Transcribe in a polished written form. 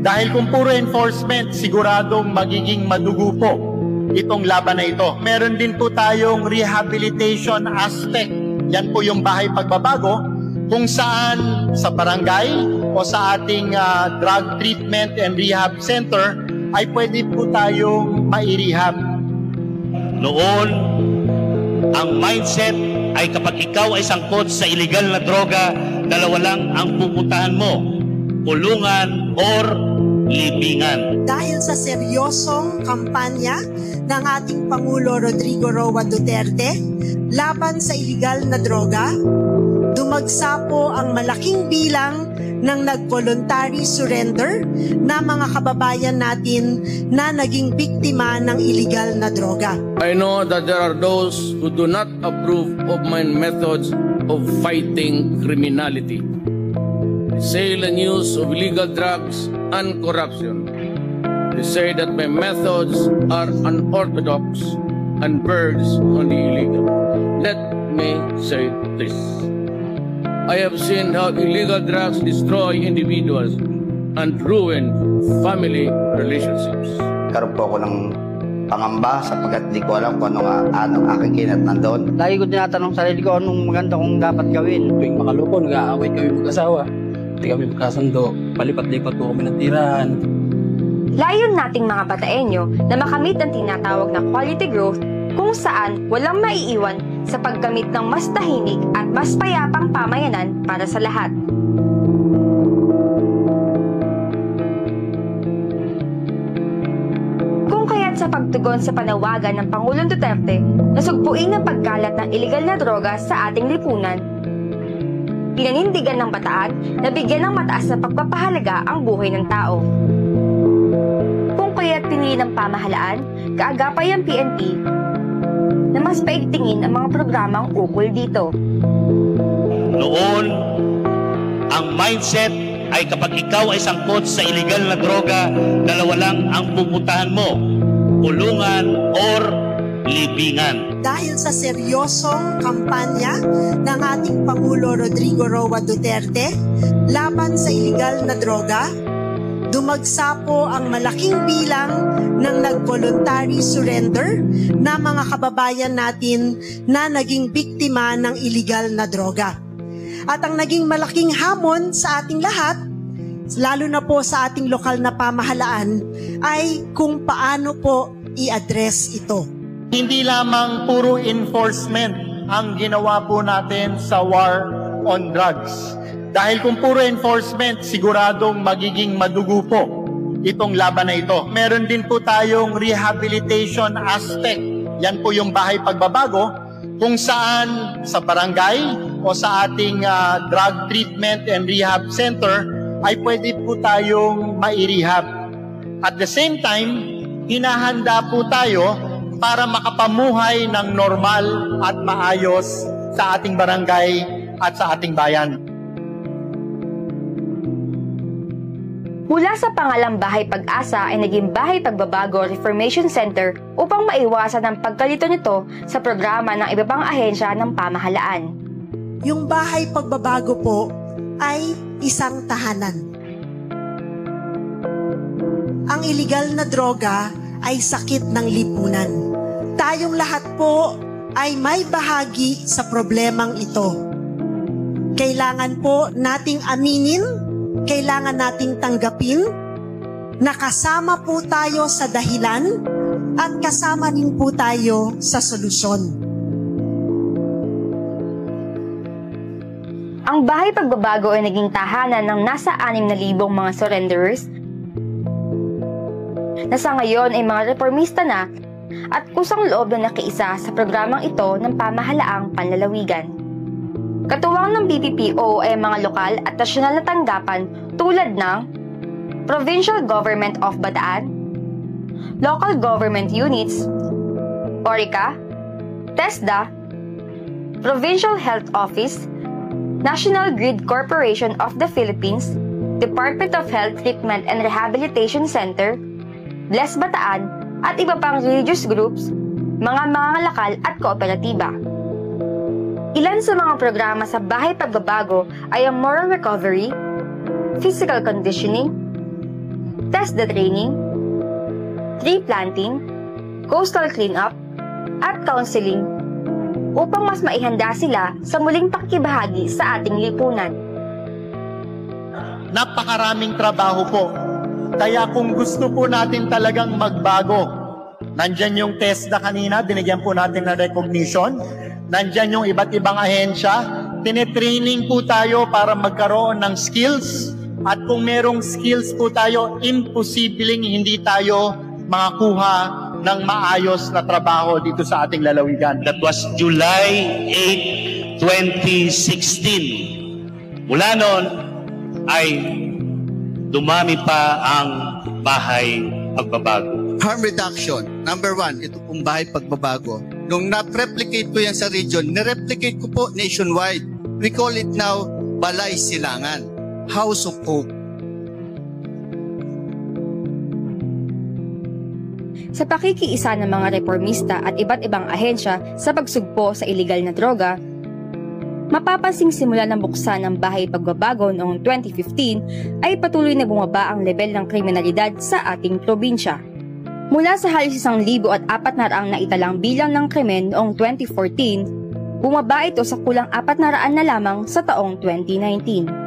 Dahil kung puro enforcement, siguradong magiging madugo po itong laban na ito. Meron din po tayong rehabilitation aspect. Yan po yung bahay pagbabago kung saan sa barangay o sa ating drug treatment and rehab center ay pwede po tayong mai-rehab. Noon, ang mindset ay kapag ikaw ay sangkot sa illegal na droga, dalawa lang ang pupuntahan mo, kulungan or libingan. Dahil sa seryosong kampanya ng ating Pangulo Rodrigo Roa Duterte laban sa illegal na droga, dumagsa po ang malaking bilang ng nag-voluntary surrender na mga kababayan natin na naging biktima ng illegal na droga. I know that there are those who do not approve of my methods of fighting criminality. Sale and use of illegal drugs and corruption. They say that my methods are unorthodox and verge on the illegal. Let me say this. I have seen how illegal drugs destroy individuals and ruin family relationships. Karoon po ako ng pangamba sapagkat di ko alam kung anong aking kinat nandoon. Lagi ko tinatanong sa sarili ko anong maganda kong dapat gawin. Tuwing makalupo, nag-aaway kami mag-asawa. Hindi kami magkasundo. Palipat-lipat po kami ng tirahan. Layon nating mga Bataenyo na makamit ang tinatawag na quality growth kung saan walang maiiwan sa paggamit ng mas tahimik at mas payapang pamayanan para sa lahat. Kung kaya't sa pagtugon sa panawagan ng Pangulong Duterte na sugpuin ang pagkalat ng iligal na droga sa ating lipunan, pinanindigan ng Bataan na bigyan ng mataas na pagpapahalaga ang buhay ng tao. Kung kaya't pinili ng pamahalaan, kaagapay ang PNP na mas paigtingin ang mga programang ukol dito. Noon, ang mindset ay kapag ikaw ay sangkot sa illegal na droga, dalawa lang ang pupuntahan mo, kulungan or libingan. Dahil sa seryosong kampanya ng ating Pangulo Rodrigo Roa Duterte laban sa illegal na droga, dumagsa po ang malaking bilang ng nag-voluntary surrender na mga kababayan natin na naging biktima ng illegal na droga. At ang naging malaking hamon sa ating lahat, lalo na po sa ating lokal na pamahalaan, ay kung paano po i-address ito. Hindi lamang puro enforcement ang ginawa po natin sa war on drugs. Dahil kung puro enforcement, siguradong magiging madugo po itong laban na ito. Meron din po tayong rehabilitation aspect. Yan po yung bahay pagbabago kung saan sa barangay o sa ating drug treatment and rehab center ay pwede po tayong mai-rehab. At the same time, hinahanda po tayo para makapamuhay ng normal at maayos sa ating barangay at sa ating bayan. Mula sa pangalang Bahay Pag-asa ay naging Bahay Pagbabago Reformation Center upang maiwasan ang pagkalito nito sa programa ng iba pang ahensya ng pamahalaan. Yung Bahay Pagbabago po ay isang tahanan. Ang iligal na droga ay sakit ng lipunan. Tayong lahat po ay may bahagi sa problemang ito. Kailangan po nating aminin, kailangan nating tanggapin na kasama po tayo sa dahilan at kasama rin po tayo sa solusyon. Ang Bahay Pagbabago ay naging tahanan ng nasa 6,000 mga surrenderers na sa ngayon ay mga reformista na at kusang loob na nakiisa sa programang ito ng pamahalaang panlalawigan. Katuwang ng BPPO ay mga lokal at nasyonal na tanggapan tulad ng Provincial Government of Bataan, Local Government Units, ORICA, TESDA, Provincial Health Office, National Grid Corporation of the Philippines, Department of Health Treatment and Rehabilitation Center, Bless Bataan, at iba pang religious groups, mga mangangalakal at kooperatiba. Ilan sa mga programa sa Bahay Pagbabago ay ang moral recovery, physical conditioning, TESDA training, tree planting, coastal cleanup, at counseling upang mas maihanda sila sa muling pakikibahagi sa ating lipunan. Napakaraming trabaho po. Kaya kung gusto po natin talagang magbago, nandyan yung TESDA kanina, binigyan po natin ng recognition. Nandyan yung iba't ibang ahensya. Tinetraining po tayo para magkaroon ng skills. At kung merong skills po tayo, imposibleng hindi tayo makakuha ng maayos na trabaho dito sa ating lalawigan. That was July 8, 2016. Mula noon ay dumami pa ang bahay pagbabago. Harm reduction, number 1, ito pong bahay pagbabago. Nung na-replicate ko yan sa region, nireplicate ko po nationwide. We call it now Balay Silangan, House of Hope. Sa pakikiisa ng mga reformista at iba't ibang ahensya sa pagsugpo sa iligal na droga, mapapansing simula ng buksan ng bahay pagbabago noong 2015 ay patuloy na bumaba ang level ng kriminalidad sa ating probinsya. Mula sa halos 1,400 na italang bilang ng krimen noong 2014, bumaba ito sa kulang 400 na lamang sa taong 2019.